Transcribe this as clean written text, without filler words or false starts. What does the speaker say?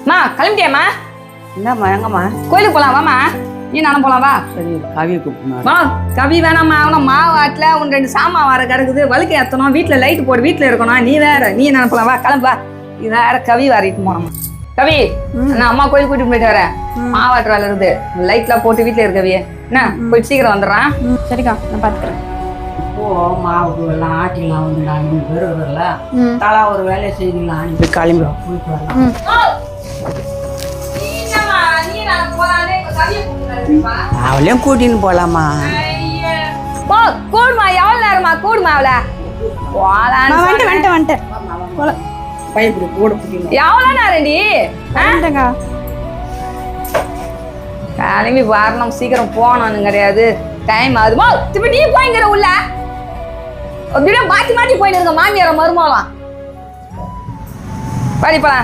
மா கிளம்பிட்டியாம்மா? என்னம்மா எங்கம்மா? கோயிலுக்கு போலாம் வாமா. நீ நானும் போலாம் வா. சரி கவி கூப்பிடுமா? வா கவி வேணாம்மா. அவனை மாவாட்டில் உன் 2 சாமான் வர கிடக்குது, வழுக்க ஏற்றணும், வீட்டில் லைட் போடு, வீட்டில் இருக்கணும். நீ வேற நீ நானும் போலாம் வா, கிளம்பா. இது வேற கவி வாரிட்டு போனோம்மா. கவி நான் அம்மா கோயில் கூட்டிட்டு போயிட்டு வரேன். மாவாட்டு வேலை இருக்குது, லைட்லாம் போட்டு வீட்டில் இருக்கவி என்ன போய் சீக்கிரம் வந்துடுறான். சரிக்கா நான் பார்த்துக்கிறேன். இப்போ மாவுக்கு எல்லாம் ஆட்டிலாம் வந்து 4 பேர் வரல, தலா ஒரு வேலையை செய்யலாம். நீ போய் கிளம்பி போயிட்டு வரலாம். அவளையும் கூட்டின்னு போலாமா? கூடுமா எவ்வளவு நேரமா? கூடுமா அவளை வந்துட்டேன் பைப்பு கூட பிடிக்கணும். எவ்வளவு நேரம்டி? வந்துட்டேங்க. கிளம்பி வரணும், சீக்கிரம் போனோன்னு கிடையாது, டைம் ஆகுதுமா. திருப்பி நீ போய்ங்கிற உள்ள அப்படின்னா மாற்றி மாற்றி போயின்னு இருக்க மாமியார மருமகளாம். படிப்பா